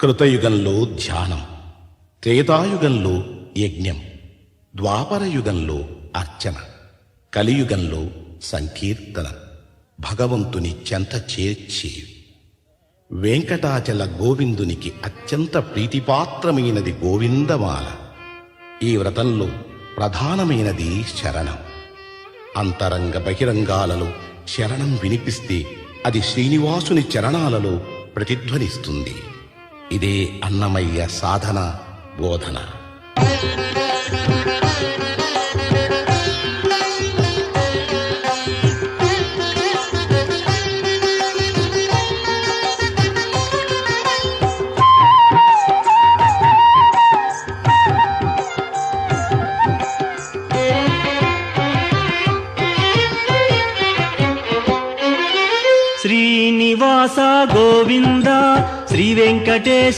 కృతయుగంలో ధ్యానం, త్రేతాయుగంలో యజ్ఞం, ద్వాపరయుగంలో అర్చన, కలియుగంలో సంకీర్తన, భగవంతుని చెంత చేర్చేవి. వెంకటాచల గోవిందునికి అత్యంత ప్రీతిపాత్రమైనది గోవిందమాల. ఈ వ్రతంలో ప్రధానమైనది శరణం. అంతరంగ బహిరంగాలలో శరణం వినిపిస్తే అది శ్రీనివాసుని చరణాలలో ప్రతిధ్వనిస్తుంది. ఇదే అన్నమయ్య సాధన బోధన. శ్రీనివాస గోవింద శ్రీ వెంకటేశ